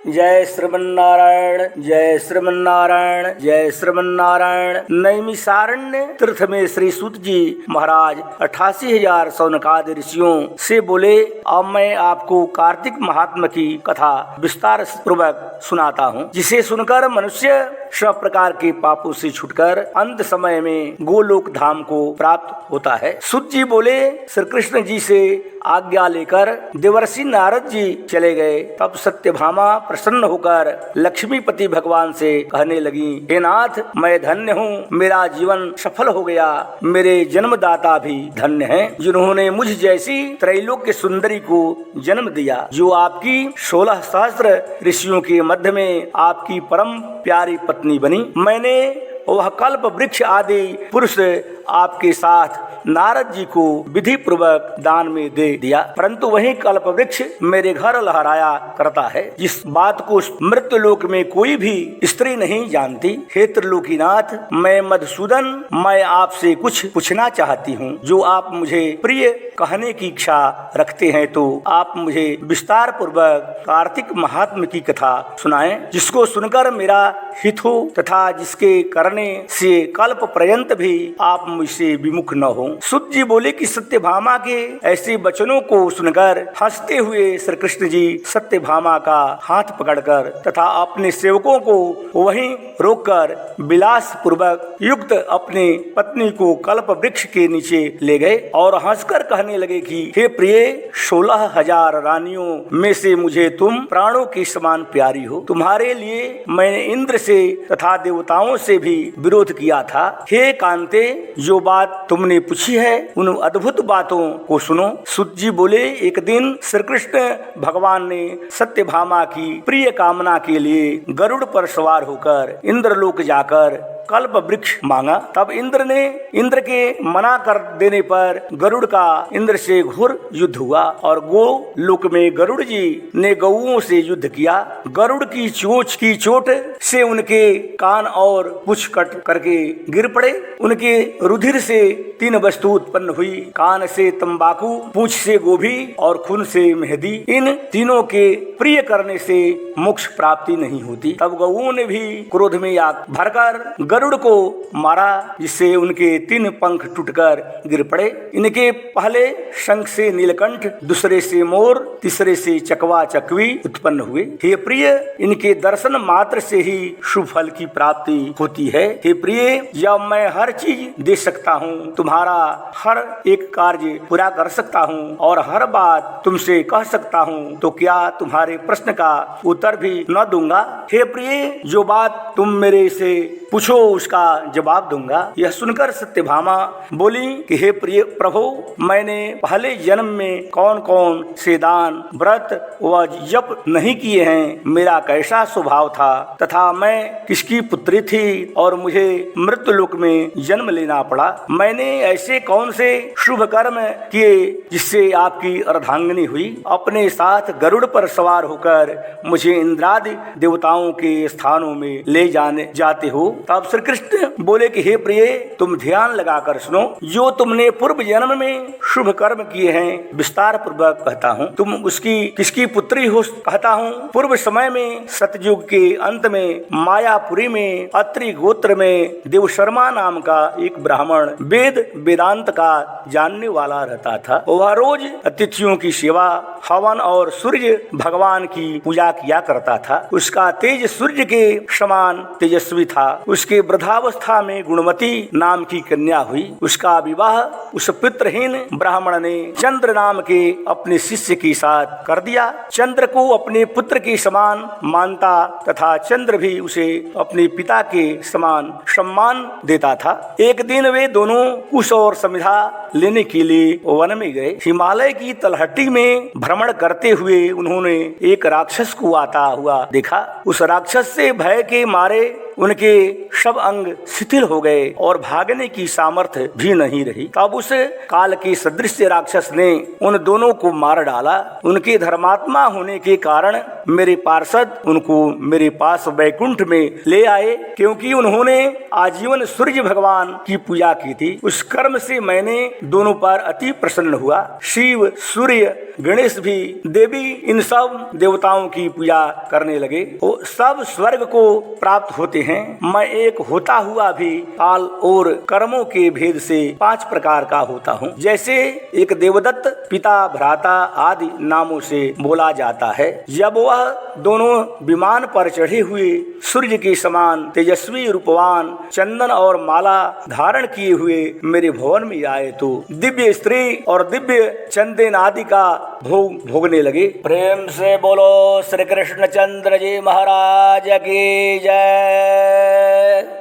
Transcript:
जय श्रीमन्नारायण, जय श्रीमन्नारायण, जय श्रीमन्नारायण। नैमिषारण्य तीर्थ में श्री सूत जी महाराज 88,000 शौनकादि ऋषियों से बोले, अब मैं आपको कार्तिक महात्मा की कथा विस्तार पूर्वक सुनाता हूँ, जिसे सुनकर मनुष्य सब प्रकार के पापों से छुटकर अंत समय में गोलोक धाम को प्राप्त होता है। सूत जी बोले, श्री कृष्ण जी से आज्ञा लेकर देवर्षि नारद जी चले गए। तब सत्यभामा प्रसन्न होकर लक्ष्मीपति भगवान से कहने लगी, हे नाथ, मैं धन्य हूँ, मेरा जीवन सफल हो गया। मेरे जन्मदाता भी धन्य हैं, जिन्होंने मुझ जैसी त्रैलोक्य सुंदरी को जन्म दिया, जो आपकी 16 सहस्त्र ऋषियों के मध्य में आपकी परम प्यारी पत्नी बनी। मैंने वह कल्प वृक्ष आदि पुरुष आपके साथ नारद जी को विधि पूर्वक दान में दे दिया, परंतु वही कल्प वृक्ष मेरे घर लहराया करता है, जिस बात को मृत्यु लोक में कोई भी स्त्री नहीं जानती। हे त्रिलोकीनाथ, मैं मधुसूदन, मैं आपसे कुछ पूछना चाहती हूँ। जो आप मुझे प्रिय कहने की इच्छा रखते हैं तो आप मुझे विस्तार पूर्वक कार्तिक महात्मा की कथा सुनाएं, जिसको सुनकर मेरा हित हो तथा जिसके करने से कल्प पर्यंत भी आप मुझसे विमुख न हो। सूत जी बोले कि सत्यभामा के ऐसे वचनों को सुनकर हंसते हुए श्री कृष्ण जी सत्यभामा का हाथ पकड़कर तथा अपने सेवकों को वहीं रोककर विलास पूर्वक युक्त अपने पत्नी को कल्प वृक्ष के नीचे ले गए और हंसकर कहने लगे कि हे प्रिय, 16,000 रानियों में से मुझे तुम प्राणों के समान प्यारी हो। तुम्हारे लिए मैंने इंद्र से तथा देवताओं से भी विरोध किया था। हे कांते, जो बात तुमने पूछी है उन अद्भुत बातों को सुनो। सूत जी बोले, एक दिन श्री कृष्ण भगवान ने सत्यभामा की प्रिय कामना के लिए गरुड़ पर सवार होकर इंद्रलोक जाकर कल्प वृक्ष मांगा। तब इंद्र के मना कर देने पर गरुड़ का इंद्र से घोर युद्ध हुआ और गो लोक में गरुड़ जी ने गौओं से युद्ध किया। गरुड़ की चोंच की चोट से उनके कान और पूंछ कट करके गिर पड़े। उनके रुधिर से 3 वस्तु उत्पन्न हुई, कान से तंबाकू, पूंछ से गोभी और खून से मेहंदी। इन तीनों के प्रिय करने से मोक्ष प्राप्ति नहीं होती। तब गौओं ने भी क्रोध में आग भरकर गरुड़ को मारा, जिससे उनके 3 पंख टूटकर गिर पड़े। इनके पहले शंख से नीलकंठ, दूसरे से मोर, तीसरे से चकवा चकवी उत्पन्न हुए। हे प्रिय, इनके दर्शन मात्र से ही शुभ फल की प्राप्ति होती है। हे प्रिय, जब मैं हर चीज दे सकता हूँ, तुम्हारा हर एक कार्य पूरा कर सकता हूँ और हर बात तुमसे कह सकता हूँ, तो क्या तुम्हारे प्रश्न का उत्तर भी न दूंगा? हे प्रिय, जो बात तुम मेरे से पूछो उसका जवाब दूंगा। यह सुनकर सत्यभामा बोली कि हे प्रिय प्रभु, मैंने पहले जन्म में कौन कौन से दान, व्रत व जप नहीं किए हैं, मेरा कैसा स्वभाव था तथा मैं किसकी पुत्री थी और मुझे मृत्यु लोक में जन्म लेना पड़ा। मैंने ऐसे कौन से शुभ कर्म किए जिससे आपकी अर्धांगिनी हुई। अपने साथ गरुड़ पर सवार होकर मुझे इंद्रादि देवताओं के स्थानों में ले जाते हो। तब श्री कृष्ण बोले कि हे प्रिय, तुम ध्यान लगाकर सुनो। जो तुमने पूर्व जन्म में शुभ कर्म किए हैं विस्तार पूर्वक कहता हूँ। तुम उसकी किसकी पुत्री हो कहता हूँ। पूर्व समय में सतयुग के अंत में मायापुरी में अत्रि गोत्र में देवशर्मा नाम का एक ब्राह्मण वेद वेदांत का जानने वाला रहता था। वह रोज अतिथियों की सेवा, हवन और सूर्य भगवान की पूजा किया करता था। उसका तेज सूर्य के समान तेजस्वी था। उसके वृद्धावस्था में गुणवती नाम की कन्या हुई। उसका विवाह उस पितृहीन ब्राह्मण ने चंद्र नाम के अपने शिष्य के साथ कर दिया। चंद्र को अपने पुत्र के समान मानता तथा चंद्र भी उसे अपने पिता के समान सम्मान देता था। एक दिन वे दोनों कुश और समिधा लेने के लिए वन में गए। हिमालय की तलहटी में भ्रमण करते हुए उन्होंने एक राक्षस को आता हुआ देखा। उस राक्षस से भय के मारे उनके सब अंग शिथिल हो गए और भागने की सामर्थ्य भी नहीं रही। तब उस काल के सदृश राक्षस ने उन दोनों को मार डाला। उनके धर्मात्मा होने के कारण मेरे पार्षद उनको मेरे पास वैकुंठ में ले आए, क्योंकि उन्होंने आजीवन सूर्य भगवान की पूजा की थी। उस कर्म से मैंने दोनों पर अति प्रसन्न हुआ। शिव, सूर्य, गणेश भी देवी इन सब देवताओं की पूजा करने लगे। वो सब स्वर्ग को प्राप्त होते हैं। मैं एक होता हुआ भी काल और कर्मों के भेद से 5 प्रकार का होता हूँ। जैसे एक देवदत्त, पिता, भ्राता आदि नामों से बोला जाता है। जब वह दोनों विमान पर चढ़े हुए सूर्य के समान तेजस्वी रूपवान चंदन और माला धारण किए हुए मेरे भवन में आए तो दिव्य स्त्री और दिव्य चंदन आदि का भोग भोगने लगे। प्रेम से बोलो श्री कृष्ण चंद्र जी महाराज की जय।